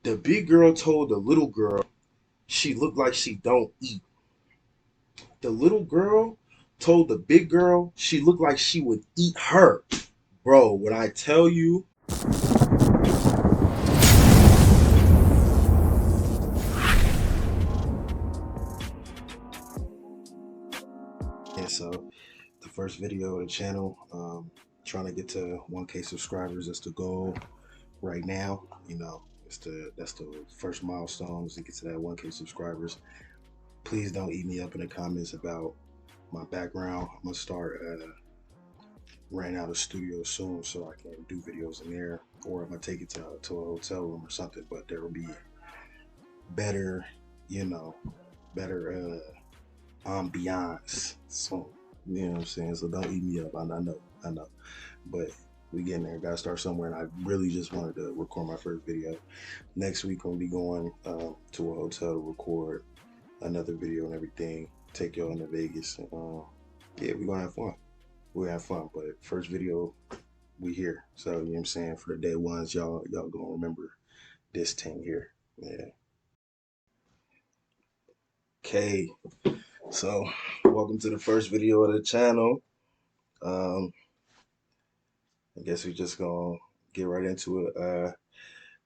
The big girl told the little girl she looked like she don't eat. The little girl told the big girl she looked like she would eat her. Bro, when I tell you, yeah, so the first video of the channel, trying to get to 1K subscribers. That's the goal right now. You know, that's the first milestone is to get to that 1K subscribers. Please don't eat me up in the comments about my background. I'm gonna start renting out a studio soon so I can do videos in there, or I'm gonna take it to a hotel room or something. But there will be better, you know, better ambiance. So you know what I'm saying. So don't eat me up. I know, but we getting there. Gotta start somewhere. And I really just wanted to record my first video. Next week I'm gonna be going to a hotel to record another video and everything. Take y'all into Vegas. And, yeah, we gonna have fun. We have fun. But first video, we here. So you know what I'm saying. For the day ones, y'all gonna remember this thing here. Yeah. Okay. So welcome to the first video of the channel. Um, I guess we just gonna get right into it.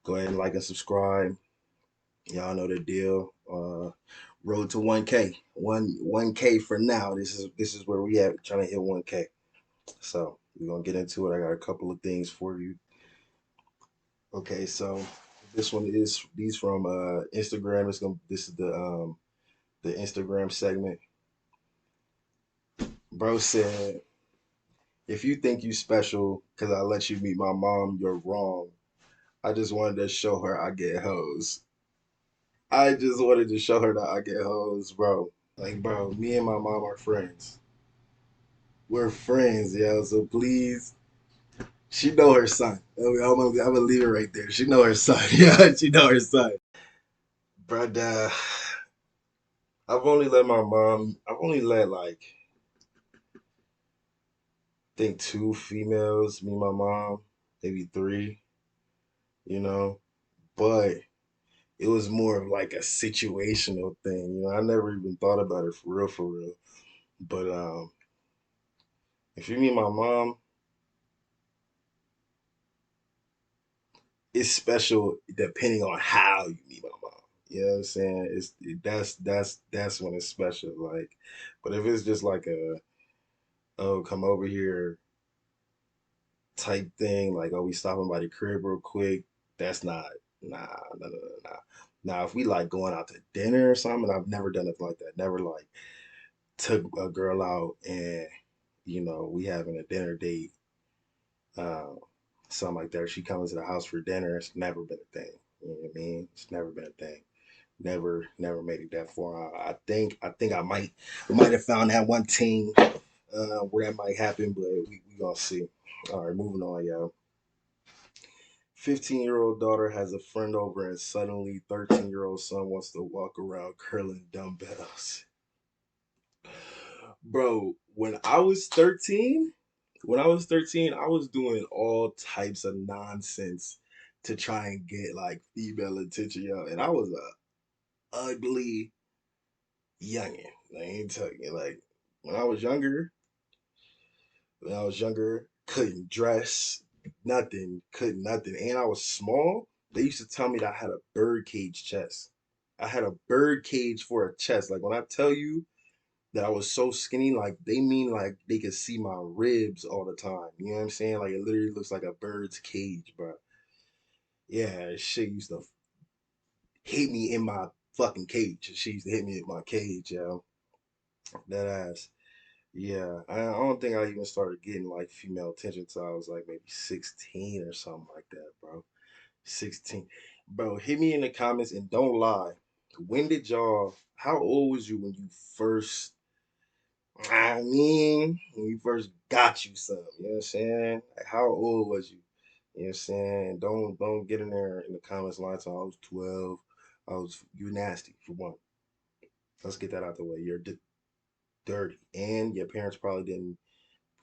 Go ahead and like and subscribe. Y'all know the deal. Road to 1K. 1K for now. This is where we at, trying to hit 1K. So we're gonna get into it. I got a couple of things for you. Okay, so this one is these from Instagram. This is the Instagram segment. Bro said, if you think you special because I let you meet my mom, you're wrong. I just wanted to show her I get hoes. I just wanted to show her that I get hoes, bro. Like, bro, me and my mom are friends. We're friends, yo. So please, she know her son. I'm gonna leave it right there. She know her son. Yeah, she know her son. But I've only let like think two females, me and my mom, maybe three, you know. But it was more of like a situational thing, you know. I never even thought about it for real. But if you meet my mom, it's special depending on how you meet my mom. You know what I'm saying? That's when it's special. Like, but if it's just like a oh come over here type thing, like oh we stopping by the crib real quick, that's not nah. Now if we like going out to dinner or something, I've never done it like that. Never like took a girl out and we having a dinner date, um, something like that. She comes to the house for dinner. It's never been a thing. You know what I mean? It's never been a thing. Never made it that far. I think I might have found that one team where that might happen, but we gonna see. All right, moving on, y'all. 15-year-old daughter has a friend over, and suddenly 13-year-old son wants to walk around curling dumbbells. Bro, when I was 13, I was doing all types of nonsense to try and get like female attention, yo. And I was a ugly youngin. I ain't telling you, like when I was younger, couldn't dress, nothing, couldn't nothing. And I was small. They used to tell me that I had a birdcage chest. I had a birdcage for a chest. Like when I tell you that I was so skinny, like they mean like they could see my ribs all the time. You know what I'm saying? Like it literally looks like a bird's cage, bro. Yeah, shit used to hit me in my fucking cage. She used to hit me in my cage, yo. That ass. Yeah, I don't think I even started getting like female attention until I was like maybe 16 or something like that, bro. 16. Bro, hit me in the comments and don't lie. How old was you when you first, when you first got you some, you know what I'm saying? Like how old was you? You know what I'm saying? Don't get in there in the comments lying to I was 12. You nasty for one. Let's get that out the way. You're dirty. And your parents probably didn't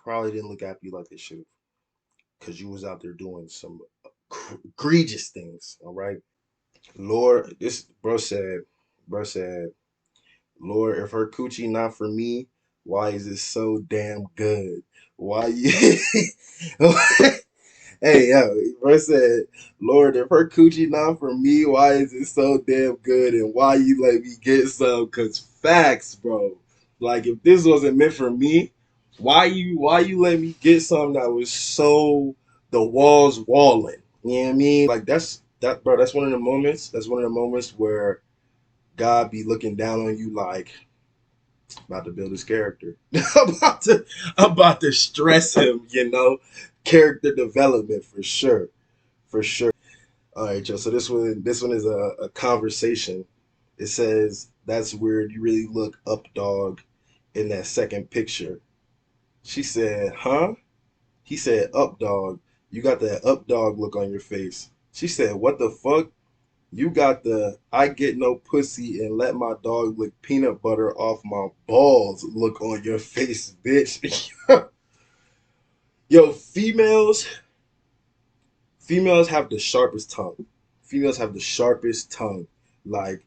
look after you like they should have. Because you was out there doing some egregious things, all right? Lord, this bro said, Lord, if her coochie not for me, why is it so damn good? Why you? Hey, yo, bro said, Lord, if her coochie not for me, why is it so damn good? And why you let me get some? Cause facts, bro. Like if this wasn't meant for me, why you let me get some that was so the walls walling? You know what I mean? Like that, bro. That's one of the moments. That's one of the moments where God be looking down on you like about to build his character. about to stress him, character development for sure. For sure. All right, Joe. So this one is a conversation. It says that's weird. You really look up dog in that second picture. She said, huh? He said, up dog. You got that up dog look on your face. She said, what the fuck? You got the I get no pussy and let my dog lick peanut butter off my balls look on your face, bitch. Yo, females have the sharpest tongue. Females have the sharpest tongue. Like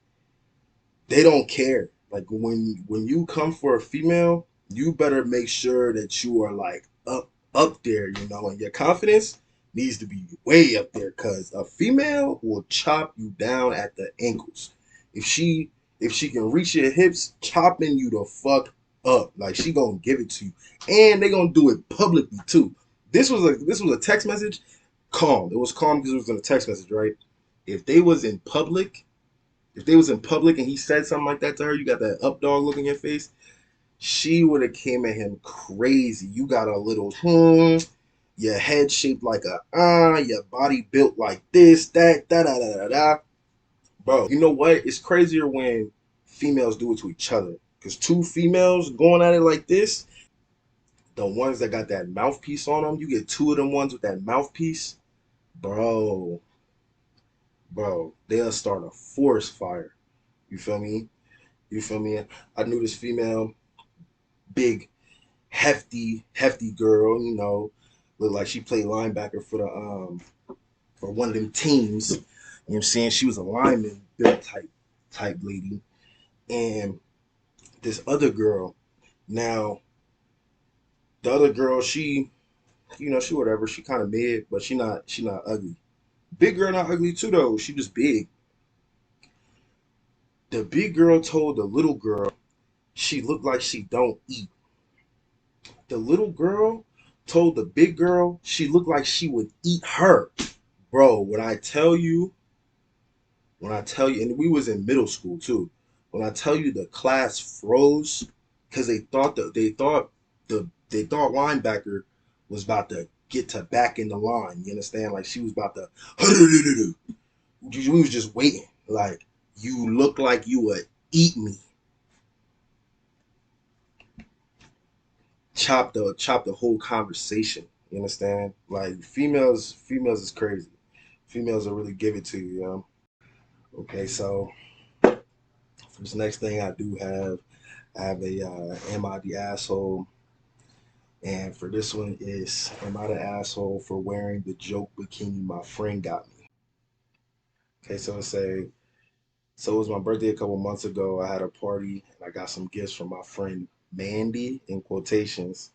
they don't care. Like when you come for a female, you better make sure that you are like up there, and your confidence needs to be way up there because a female will chop you down at the ankles. If she can reach your hips, chopping you the fuck up. Like she gonna give it to you. And they gonna do it publicly too. This was a text message. Calm. It was calm because it was in a text message, right? If they was in public if they was in public and he said something like that to her, you got that up dog look in your face, she would have came at him crazy. You got a little your head shaped like your body built like this, that, da da da da da. Bro, you know what? It's crazier when females do it to each other. Cause two females going at it like this, the ones that got that mouthpiece on them, you get two of them ones with that mouthpiece, bro, they'll start a forest fire. You feel me? You feel me? I knew this female, big, hefty girl. Looked like she played linebacker for one of them teams. You know what I'm saying? She was a lineman, built type lady. And this other girl, now the other girl, she whatever, she kind of mid, but she not ugly. Big girl not ugly too though. She just big. The big girl told the little girl she looked like she don't eat. The little girl told the big girl she looked like she would eat her. Bro, when I tell you, and we was in middle school too. When I tell you the class froze because they thought linebacker was about to get to back in the line. You understand? Like she was about to. We was just waiting. Like you look like you would eat me. Chop the whole conversation. You understand? Like females is crazy. Females will really give it to you, yo. Okay, so for this next thing I have a am I the asshole? And for this one is am I the asshole for wearing the joke bikini my friend got me? Okay, so it was my birthday a couple months ago. I had a party and I got some gifts from my friend Mandy in quotations.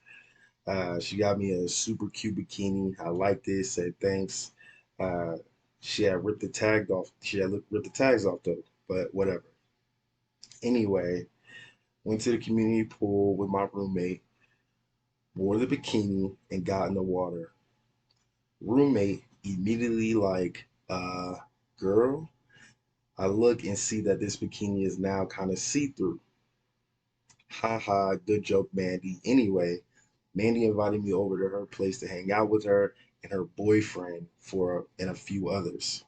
She got me a super cute bikini. I liked it. Said thanks. Uh, she had ripped the tag off. She had ripped the tags off though, but whatever. Anyway, went to the community pool with my roommate, wore the bikini, and got in the water. Roommate immediately like, girl. I look and see that this bikini is now kind of see through. Ha ha, good joke, Mandy. Anyway, Mandy invited me over to her place to hang out with her and her boyfriend and a few others.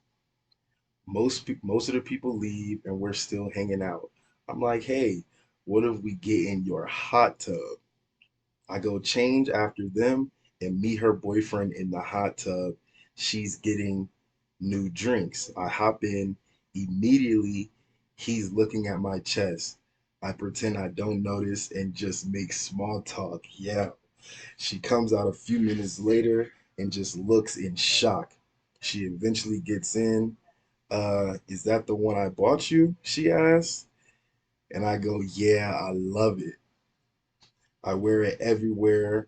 Most of the people leave and we're still hanging out. I'm like, hey, what if we get in your hot tub? I go change after them and meet her boyfriend in the hot tub. She's getting new drinks. I hop in immediately. He's looking at my chest. I pretend I don't notice and just make small talk. Yeah. She comes out a few minutes later and just looks in shock. She eventually gets in. Is that the one I bought you? She asked. And I go, yeah, I love it. I wear it everywhere.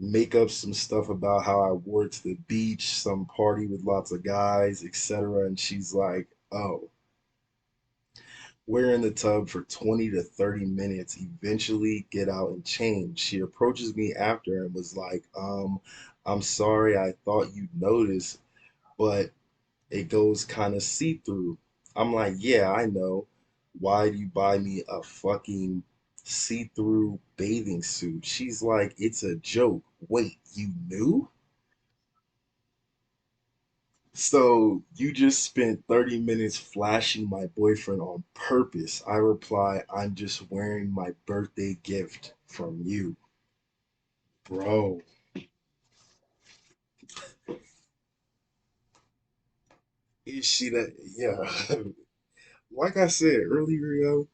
Make up some stuff about how I wore it to the beach, some party with lots of guys, etc. And she's like, oh, we're in the tub for 20 to 30 minutes, eventually get out and change. She approaches me after and was like, I'm sorry, I thought you'd notice, but it goes kind of see-through. I'm like, yeah, I know. Why do you buy me a fucking see-through bathing suit? She's like, it's a joke. Wait, you knew? So you just spent 30 minutes flashing my boyfriend on purpose. I reply, I'm just wearing my birthday gift from you. Bro, is she that? Yeah. Like I said earlier, yo,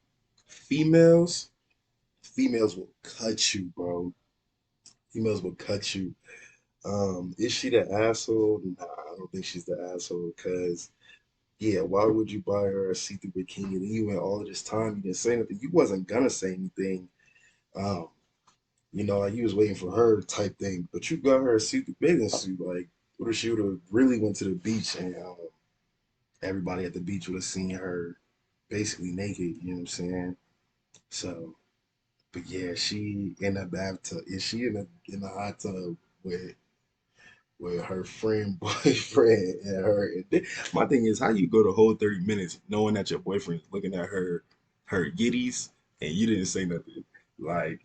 females, females will cut you, bro. Females will cut you. Is she the asshole? Nah, I don't think she's the asshole because yeah, why would you buy her a see-through bikini? And you went all of this time, you didn't say anything. You wasn't gonna say anything. Um, like you was waiting for her type thing, but you got her a see-through bathing suit. Like, what if she would have really went to the beach and everybody at the beach would have seen her basically naked? You know what I'm saying? So, but yeah, she in the bathtub. Is she in the hot tub with her friend, boyfriend, and her? My thing is, how you go the whole 30 minutes knowing that your boyfriend's looking at her yitties and you didn't say nothing? Like,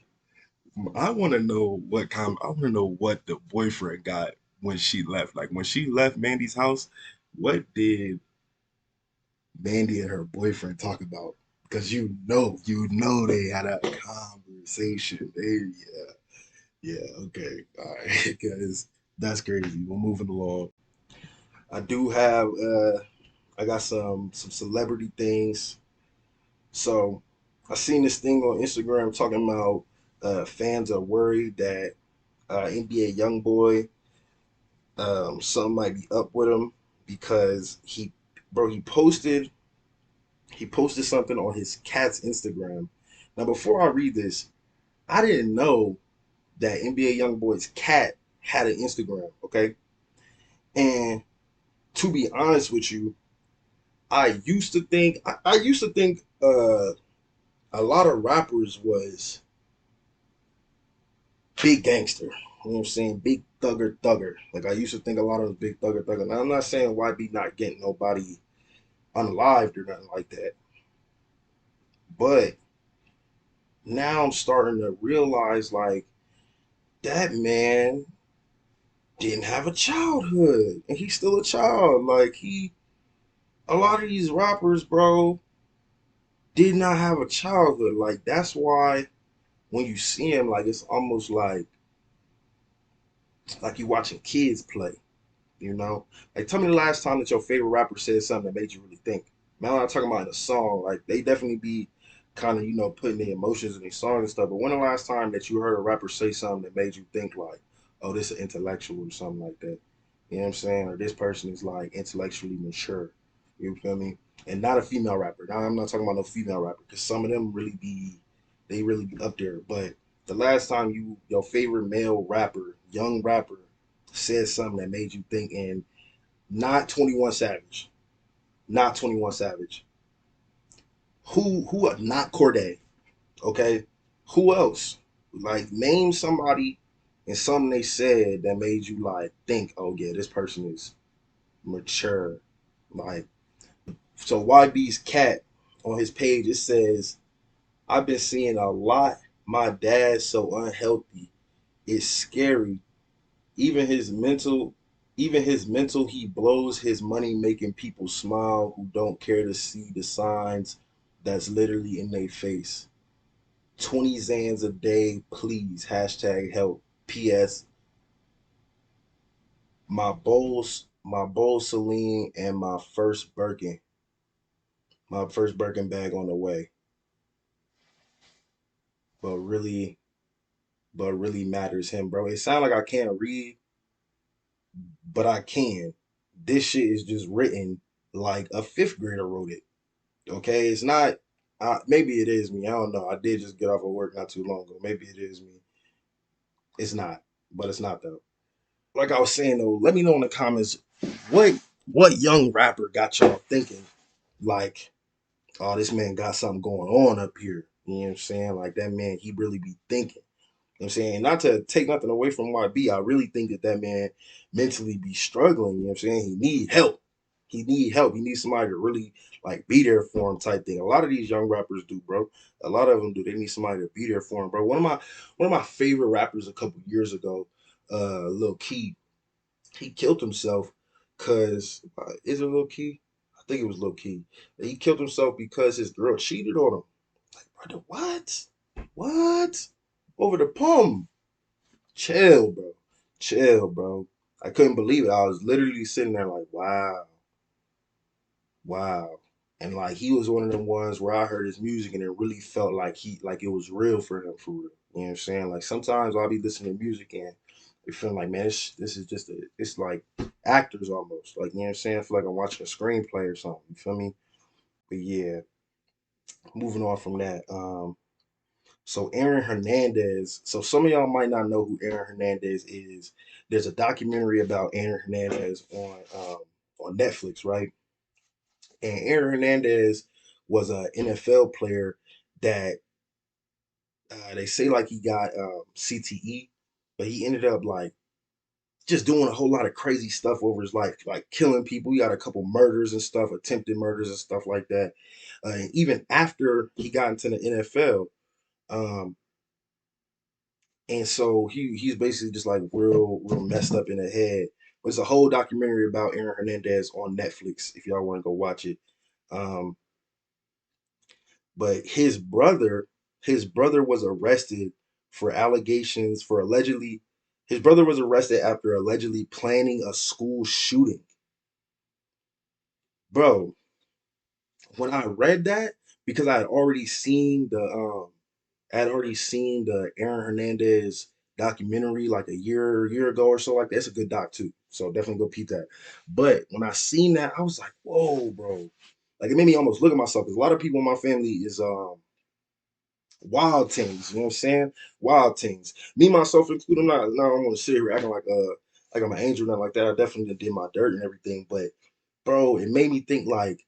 I want to know I want to know what the boyfriend got when she left. Like when she left Mandy's house, what did Mandy and her boyfriend talk about? Because you know they had a conversation. Yeah, okay, all right, guys, that's crazy. We're moving along. I do have, I got some celebrity things. So I seen this thing on Instagram talking about fans are worried that NBA YoungBoy, something might be up with him because bro, he posted something on his cat's Instagram. Now, before I read this, I didn't know that NBA YoungBoy's cat had an Instagram. Okay, and to be honest with you, I used to think a lot of rappers was big gangster. You know what I'm saying? Big thugger. Like I used to think a lot of them big thugger. Now I'm not saying YB not getting nobody unalived or nothing like that. But now I'm starting to realize like that man didn't have a childhood. And he's still a child. Like a lot of these rappers, bro, did not have a childhood. Like that's why when you see him, like it's almost like you watching kids play. You know, like tell me the last time that your favorite rapper said something that made you really think. Man, I'm not talking about in a song. Like they definitely be kind of putting the emotions in these songs and stuff. But when the last time that you heard a rapper say something that made you think like, oh, this is intellectual or something like that? You know what I'm saying? Or this person is like intellectually mature. You feel me? And not a female rapper. Now I'm not talking about no female rapper because some of them they really be up there. But the last time your favorite male rapper, young rapper, said something that made you think, and not 21 Savage, not 21 Savage, who not Corday, okay? Who else? Like name somebody and something they said that made you like think, oh yeah, this person is mature. Like so YB's cat on his page it says, I've been seeing a lot. My dad's so unhealthy. It's scary. Even his mental, he blows his money making people smile who don't care to see the signs that's literally in their face. 20 Zans a day, please. Hashtag help. P.S. My bowl Celine and my first Birkin bag on the way. But really matters him, bro. It sounds like I can't read, but I can. This shit is just written. like a fifth grader wrote it. Okay, it's not. Maybe it is me. I don't know. I did just get off of work not too long ago. Maybe it is me. It's not, but it's not though. Like I was saying though, let me know in the comments what what young rapper got y'all thinking like, oh, this man got something going on up here. You know what I'm saying? Like that man, he really be thinking. You know what I'm saying? Not to take nothing away from YB, I really think that that man mentally be struggling. You know what I'm saying? He need help. He need help. He needs somebody to really like be there for him type thing. A lot of these young rappers do, bro. A lot of them do. They need somebody to be there for him, bro. One of my favorite rappers a couple years ago, Lil Key, he killed himself because is it Lil Key? I think it was Lil Key. He killed himself because his girl cheated on him. Like, brother, what? What? Over the pump. Chill, bro. Chill, bro. I couldn't believe it. I was literally sitting there like, wow, wow. And like he was one of them ones where I heard his music and it really felt like like it was real for him for real. You know what I'm saying? Like sometimes I'll be listening to music and it feel like, man, this is just it's like actors almost. Like, you know what I'm saying? I feel like I'm watching a screenplay or something. You feel me? But yeah, moving on from that. So Aaron Hernandez. So some of y'all might not know who Aaron Hernandez is. There's a documentary about Aaron Hernandez on Netflix, right? And Aaron Hernandez was an NFL player that they say like he got CTE, but he ended up like just doing a whole lot of crazy stuff over his life, like killing people. He got a couple murders and stuff, attempted murders and stuff like that. And even after he got into the NFL, um, and so he's basically just like real messed up in the head. There's a whole documentary about Aaron Hernandez on Netflix if y'all want to go watch it. Um, but his brother was arrested for allegations for allegedly his brother was arrested after allegedly planning a school shooting. Bro, when I read that, because I had already seen the Aaron Hernandez documentary like a year ago or so. Like that's a good doc too. So definitely go peep that. But when I seen that, I was like, whoa, bro. Like it made me almost look at myself because a lot of people in my family is wild things, you know what I'm saying? Wild things. Me myself included, I'm not I don't want to sit here acting like I'm an angel, nothing like that. I definitely did my dirt and everything, but bro, it made me think like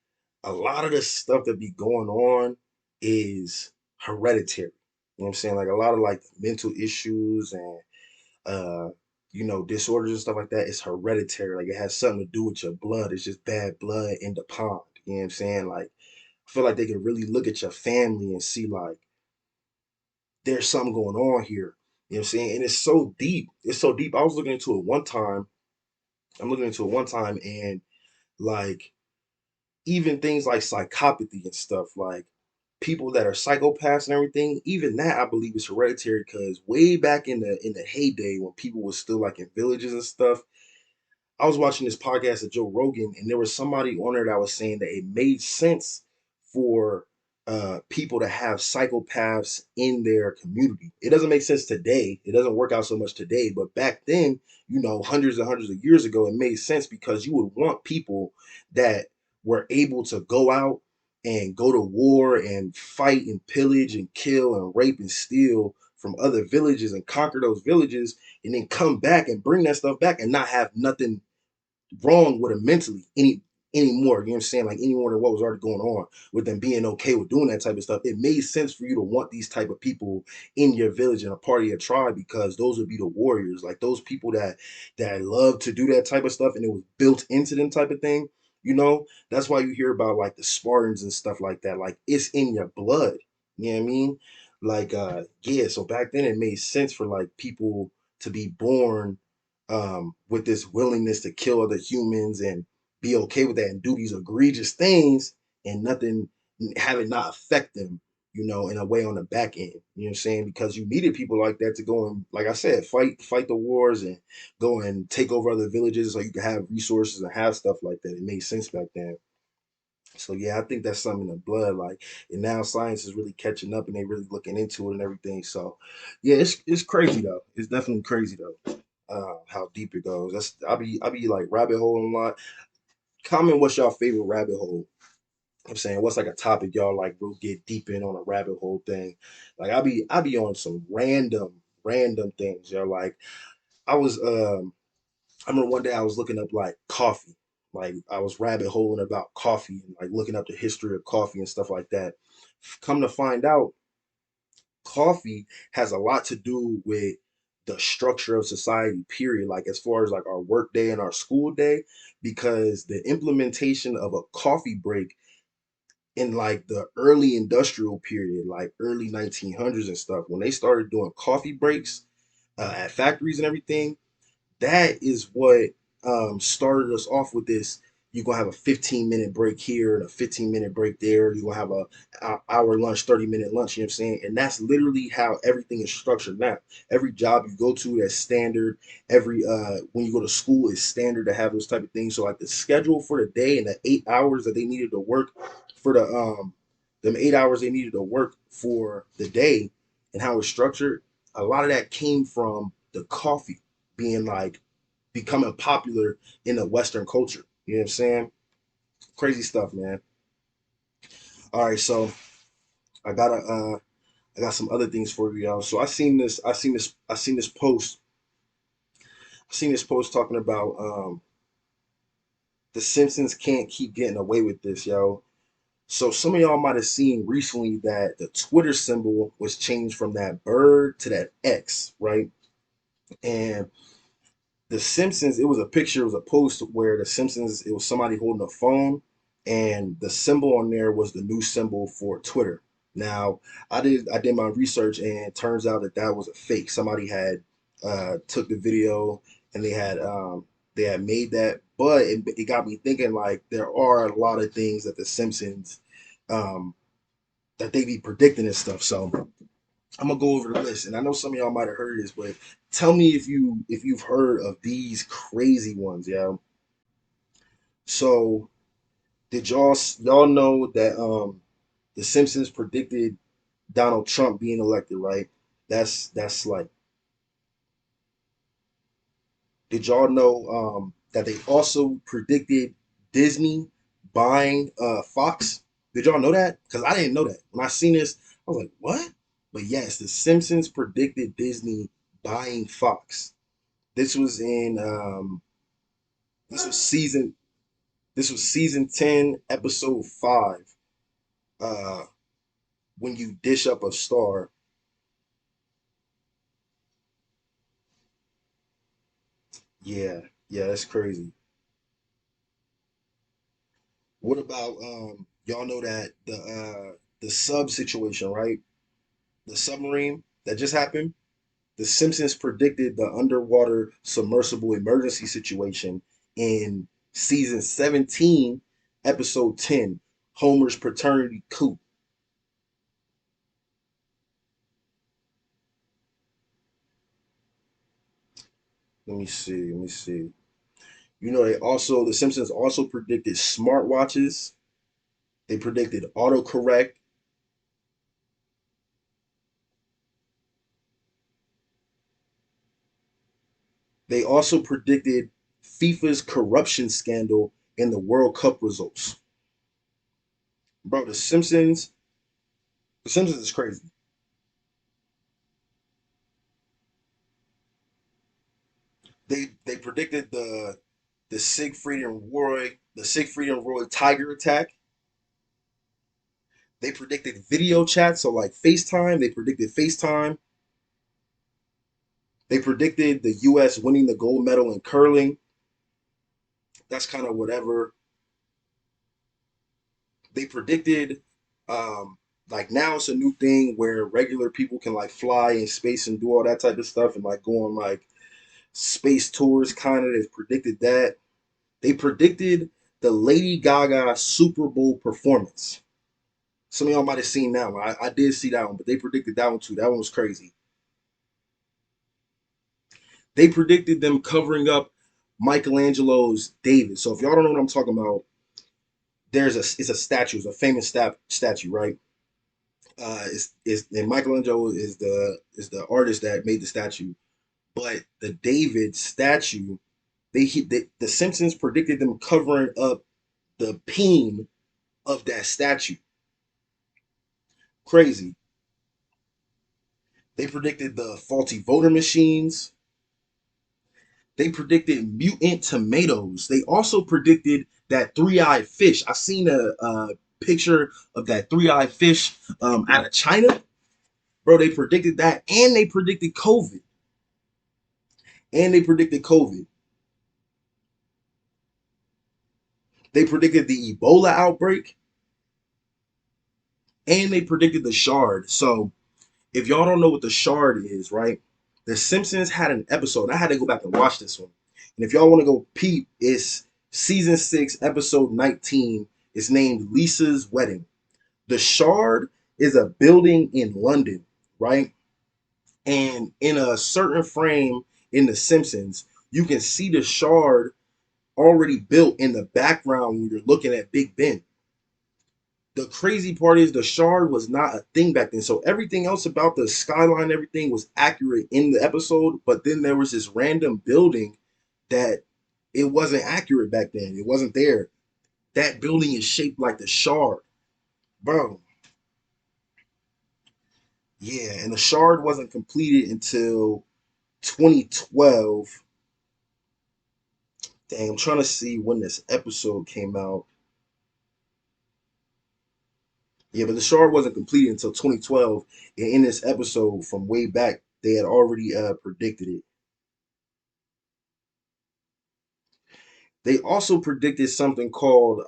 a lot of the stuff that be going on is hereditary. You know what I'm saying? Like a lot of like mental issues and uh disorders and stuff like that is hereditary. Like it has something to do with your blood. It's just bad blood in the pond. You know what I'm saying? Like I feel like they can really look at your family and see like there's something going on here. You know what I'm saying? And it's so deep. It's so deep. I was looking into it one time. I'm looking into it one time and like even things like psychopathy and stuff, like people that are psychopaths and everything, even that I believe is hereditary because way back in the heyday when people were still like in villages and stuff, I was watching this podcast of Joe Rogan, and there was somebody on there that was saying that it made sense for people to have psychopaths in their community. It doesn't make sense today. It doesn't work out so much today, but back then, hundreds and hundreds of years ago, it made sense because you would want people that were able to go out and go to war and fight and pillage and kill and rape and steal from other villages and conquer those villages and then come back and bring that stuff back and not have nothing wrong with them mentally anymore. You know what I'm saying? Like any more than what was already going on with them being okay with doing that type of stuff. It made sense for you to want these type of people in your village and a part of your tribe because those would be the warriors, like those people that love to do that type of stuff and it was built into them type of thing. That's why you hear about like the Spartans and stuff like that. Like it's in your blood. You know what I mean? Like yeah, so back then it made sense for like people to be born with this willingness to kill other humans and be okay with that and do these egregious things and nothing have it not affect them, in a way on the back end. You know what I'm saying? Because you needed people like that to go and, like I said, fight the wars and go and take over other villages so you could have resources and have stuff like that. It made sense back then. So yeah, I think that's something in the blood. Like, and now science is really catching up, and they really looking into it and everything. So, yeah, it's crazy though. It's definitely crazy though. How deep it goes. I be like rabbit holing a lot. comment what's your favorite rabbit hole. I'm saying what's like a topic y'all like real get deep in on a rabbit hole thing. Like I be on some random things, yo. Like I was I remember one day I was looking up like coffee. Like I was rabbit holing about coffee and like looking up the history of coffee and stuff like that. Come to find out, coffee has a lot to do with the structure of society, period. Like as far as like our work day and our school day, because the implementation of a coffee break in like the early industrial period, like early 1900s and stuff, when they started doing coffee breaks at factories and everything, that is what started us off with this. You're gonna have a 15-minute break here and a 15-minute break there. You're gonna have a hour lunch, 30-minute lunch, you know what I'm saying? And that's literally how everything is structured now. Every job you go to, that's standard. Every when you go to school, it's standard to have those type of things. So like the schedule for the day and the 8 hours that they needed to work for the them 8 hours they needed to work for the day and how it's structured, a lot of that came from the coffee being like becoming popular in the Western culture. You know what I'm saying? Crazy stuff, man. All right, so I got I got some other things for you, y'all. So I seen this post. I seen this post talking about the Simpsons can't keep getting away with this, yo. So some of y'all might have seen recently that the Twitter symbol was changed from that bird to that X, right? And the Simpsons, it was a picture, it was a post where the Simpsons, it was somebody holding a phone, and the symbol on there was the new symbol for Twitter. Now, I did my research, and it turns out that that was a fake. Somebody had took the video, and they had made that, but it got me thinking like there are a lot of things that the Simpsons um, that they be predicting and stuff. So I'm gonna go over the list, and I know some of y'all might have heard this, but tell me if you've heard of these crazy ones, yeah. So did y'all know that the Simpsons predicted Donald Trump being elected, right? That's like, did y'all know that they also predicted Disney buying Fox? Did y'all know that? Because I didn't know that. When I seen this, I was like, what? But yes, the Simpsons predicted Disney buying Fox. This was in this was season this was season 10, episode 5. Uh when you dish up a star. Yeah, yeah, that's crazy. What about y'all know that the sub situation, right? The submarine that just happened? The Simpsons predicted the underwater submersible emergency situation in season 17, episode 10, Homer's paternity coup. Let me see. Let me see. You know, the Simpsons also predicted smartwatches. They predicted autocorrect. They also predicted FIFA's corruption scandal in the World Cup results. Bro, the Simpsons is crazy. They predicted the Siegfried and Roy Tiger attack. They predicted video chat, so like FaceTime. They predicted FaceTime. They predicted the U.S. winning the gold medal in curling. That's kind of whatever. They predicted like now it's a new thing where regular people can like fly in space and do all that type of stuff and like go on like space tours kind of. They predicted that. They predicted the Lady Gaga Super Bowl performance. Some of y'all might have seen that one. I did see that one, but they predicted that one too. That one was crazy. They predicted them covering up Michelangelo's David. So if y'all don't know what I'm talking about, it's a statue, it's a famous statue, right? Is and Michelangelo is the artist that made the statue, but the David statue, the Simpsons predicted them covering up. the peen of that statue. Crazy. They predicted the faulty voter machines. They predicted mutant tomatoes. They also predicted that three-eyed fish. I seen a picture of that three-eyed fish out of China. Bro, they predicted that, and they predicted COVID. And they predicted COVID. They predicted the Ebola outbreak, and they predicted the shard. So if y'all don't know what the shard is, right? The Simpsons had an episode. I had to go back and watch this one. And if y'all want to go peep, it's season 6, episode 19. It's named Lisa's Wedding. The shard is a building in London, right? And in a certain frame in The Simpsons, you can see the shard already built in the background when you're looking at Big Ben. The crazy part is the shard was not a thing back then. So everything else about the skyline, everything was accurate in the episode. But then there was this random building that it wasn't accurate back then. It wasn't there. That building is shaped like the shard. Bro. Yeah, and the shard wasn't completed until 2012. Dang, I'm trying to see when this episode came out. Yeah, but the shard wasn't completed until 2012. And in this episode from way back, they had already predicted it. They also predicted something called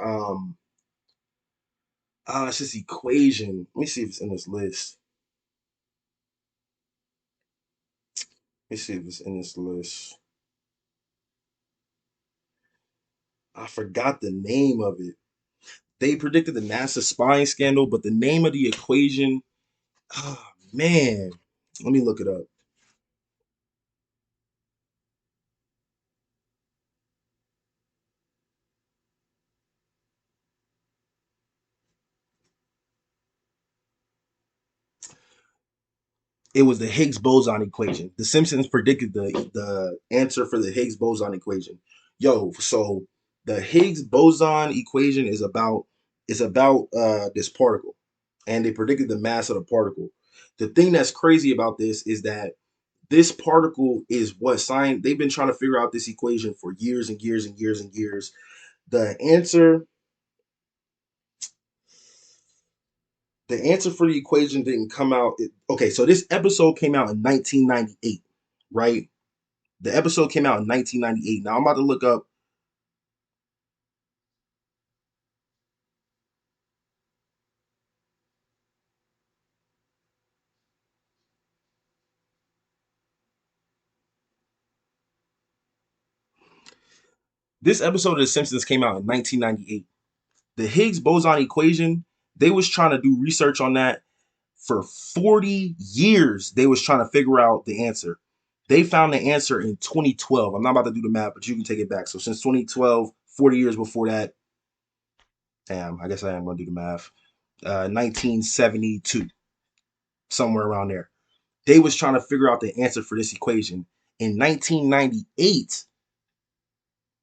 it's this equation. Let me see if it's in this list. Let me see if it's in this list. I forgot the name of it. They predicted the NASA spying scandal, but the name of the equation, oh man. Let me look it up. It was the Higgs boson equation. The Simpsons predicted the answer for the Higgs boson equation. Yo, so the Higgs boson equation is about this particle, and they predicted the mass of the particle. The thing that's crazy about this is that this particle is what science they've been trying to figure out this equation for years and years and years and years. The answer the answer for the equation didn't come out. Okay, so this episode came out in 1998, right? The episode came out in 1998. Now I'm about to look up. This episode of The Simpsons came out in 1998. The Higgs boson equation, they was trying to do research on that for 40 years. They was trying to figure out the answer. They found the answer in 2012. I'm not about to do the math, but you can take it back. So since 2012, 40 years before that, damn, I guess I am going to do the math. 1972, somewhere around there. They was trying to figure out the answer for this equation. In 1998,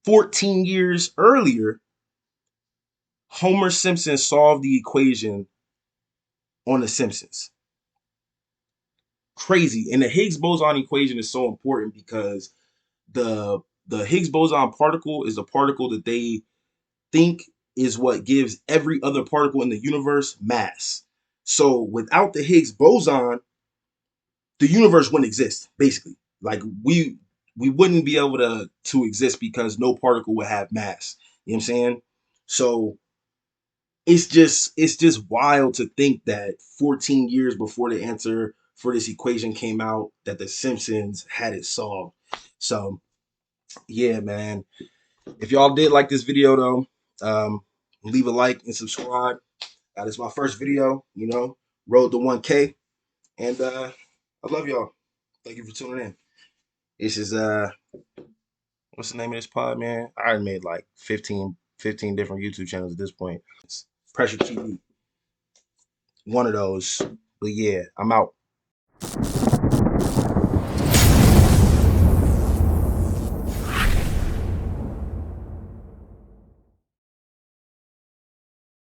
14 years earlier, Homer Simpson solved the equation on The Simpsons. Crazy. And the Higgs boson equation is so important because the the Higgs boson particle is a particle that they think is what gives every other particle in the universe mass. So without the Higgs boson, the universe wouldn't exist, basically. Like we wouldn't be able to exist because no particle would have mass. You know what I'm saying? So it's just wild to think that 14 years before the answer for this equation came out that the Simpsons had it solved. So yeah, man. If y'all did like this video though, leave a like and subscribe. This is my first video, road to 1K. And I love y'all. Thank you for tuning in. This is what's the name of this pod, man? I already made like 15 different YouTube channels at this point. It's Pressure TV. One of those. But yeah, I'm out.